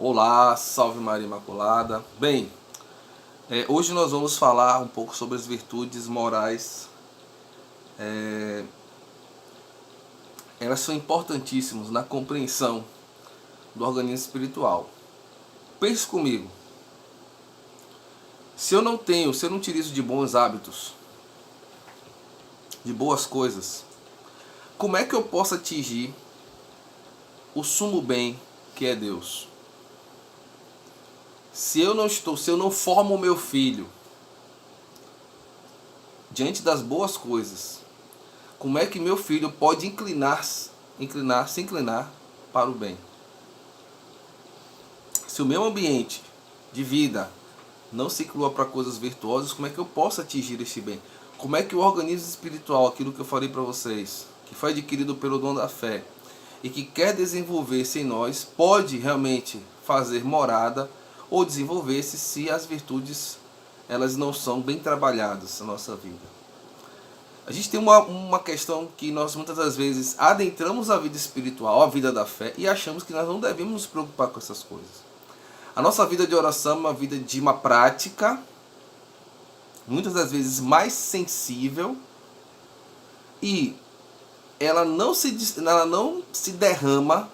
Olá, salve Maria Imaculada. Bem, hoje nós vamos falar um pouco sobre as virtudes morais. Elas são importantíssimas na compreensão do organismo espiritual. Pense comigo, se eu não utilizo de bons hábitos, de boas coisas, como é que eu posso atingir o sumo bem que é Deus? Se eu não formo o meu filho diante das boas coisas, como é que meu filho pode se inclinar para o bem? Se o meu ambiente de vida não se inclua para coisas virtuosas, como é que eu posso atingir este bem? Como é que o organismo espiritual, aquilo que eu falei para vocês, que foi adquirido pelo dom da fé e que quer desenvolver-se em nós, pode realmente fazer morada ou desenvolver-se se as virtudes elas não são bem trabalhadas na nossa vida? A gente tem uma questão que nós muitas das vezes adentramos a vida espiritual, a vida da fé, e achamos que nós não devemos nos preocupar com essas coisas. A nossa vida de oração é uma vida de uma prática, muitas das vezes mais sensível, e ela não se derrama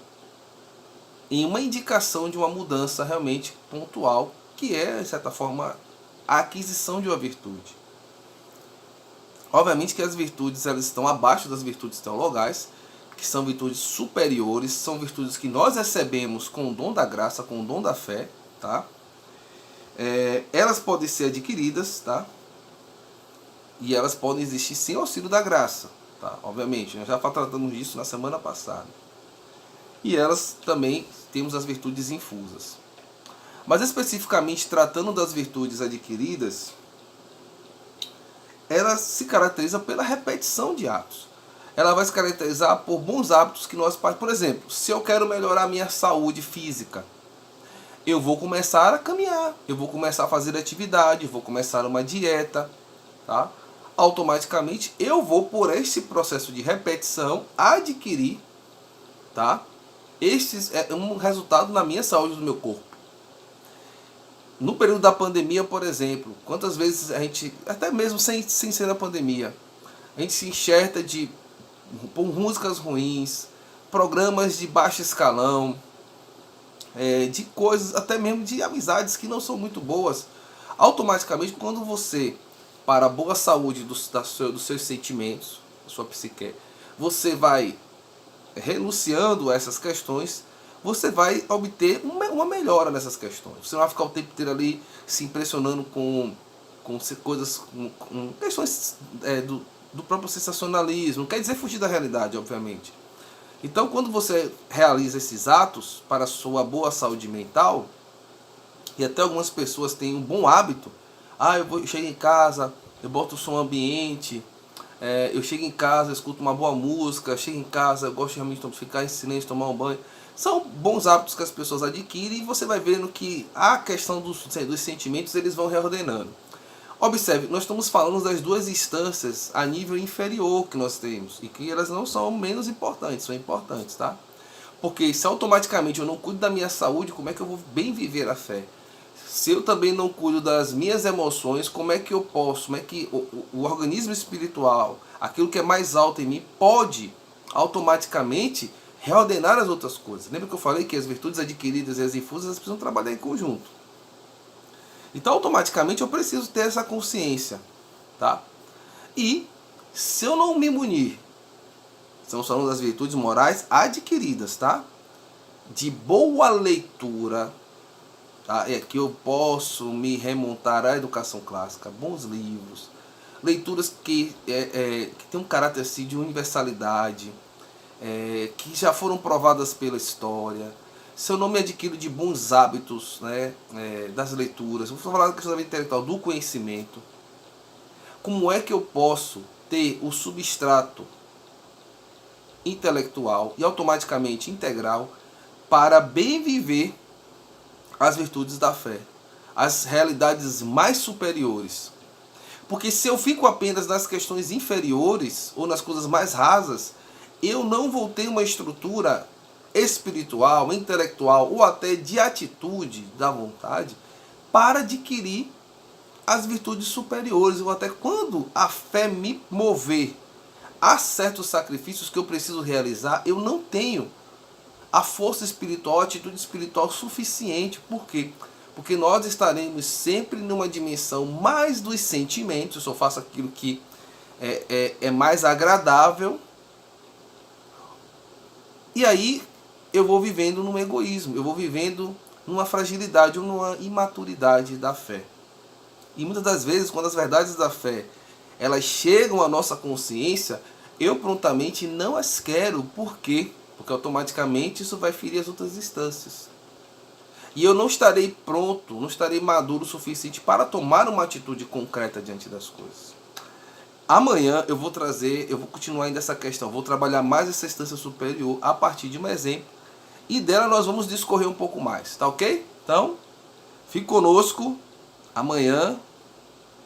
em uma indicação de uma mudança realmente pontual, que é, de certa forma, a aquisição de uma virtude. Obviamente que as virtudes elas estão abaixo das virtudes teologais, que são virtudes superiores, são virtudes que nós recebemos com o dom da graça, com o dom da fé, tá? Elas podem ser adquiridas, tá? E elas podem existir sem auxílio da graça, tá? Obviamente, nós já tratamos disso na semana passada. E elas também temos as virtudes infusas. Mas especificamente tratando das virtudes adquiridas, ela se caracteriza pela repetição de atos. Ela vai se caracterizar por bons hábitos que nós... Por exemplo, se eu quero melhorar a minha saúde física, eu vou começar a caminhar, eu vou começar a fazer atividade, vou começar uma dieta, tá? Automaticamente eu vou, por este processo de repetição, adquirir, tá? Este é um resultado na minha saúde do meu corpo. No período da pandemia, por exemplo, quantas vezes a gente, até mesmo sem ser na pandemia, a gente se enxerta por músicas ruins, programas de baixo escalão, de coisas, até mesmo de amizades que não são muito boas. Automaticamente, quando você, para a boa saúde dos seus sentimentos, da sua psique, você vai renunciando a essas questões, você vai obter uma melhora nessas questões. Você não vai ficar o tempo inteiro ali se impressionando com coisas, com questões do próprio sensacionalismo. Não quer dizer fugir da realidade, obviamente. Então, quando você realiza esses atos para a sua boa saúde mental, e até algumas pessoas têm um bom hábito, eu chego em casa, eu boto o som ambiente, eu chego em casa, eu escuto uma boa música, eu chego em casa, eu gosto realmente de ficar em silêncio, tomar um banho. São bons hábitos que as pessoas adquirem e você vai vendo que a questão dos sentimentos eles vão reordenando. Observe, nós estamos falando das duas instâncias a nível inferior que nós temos e que elas não são menos importantes, são importantes, tá? Porque se automaticamente eu não cuido da minha saúde, como é que eu vou bem viver a fé? Se eu também não cuido das minhas emoções, como é que eu posso, como é que o organismo espiritual, aquilo que é mais alto em mim, pode automaticamente reordenar as outras coisas? Lembra que eu falei que as virtudes adquiridas e as infusas elas precisam trabalhar em conjunto. Então automaticamente eu preciso ter essa consciência, tá? E se eu não me munir, estamos falando das virtudes morais adquiridas, tá? De boa leitura, tá? É que eu posso me remontar à educação clássica, bons livros, leituras que têm um caráter assim, de universalidade, que já foram provadas pela história. Se eu não me adquiro de bons hábitos, né, das leituras, vou falar da questão da vida intelectual, do conhecimento, como é que eu posso ter o substrato intelectual e automaticamente integral para bem viver as virtudes da fé, as realidades mais superiores? Porque se eu fico apenas nas questões inferiores ou nas coisas mais rasas, eu não vou ter uma estrutura espiritual, intelectual ou até de atitude da vontade para adquirir as virtudes superiores, ou até quando a fé me mover a certos sacrifícios que eu preciso realizar, eu não tenho a força espiritual, a atitude espiritual suficiente. Por quê? Porque nós estaremos sempre numa dimensão mais dos sentimentos, eu só faço aquilo que é mais agradável, e aí eu vou vivendo num egoísmo, eu vou vivendo numa fragilidade ou numa imaturidade da fé. E muitas das vezes, quando as verdades da fé elas chegam à nossa consciência, eu prontamente não as quero. Por quê? Porque automaticamente isso vai ferir as outras instâncias. E eu não estarei pronto, não estarei maduro o suficiente para tomar uma atitude concreta diante das coisas. Amanhã eu vou continuar ainda essa questão, vou trabalhar mais essa instância superior a partir de um exemplo. E dela nós vamos discorrer um pouco mais, tá ok? Então, fique conosco, amanhã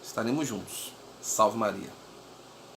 estaremos juntos. Salve Maria.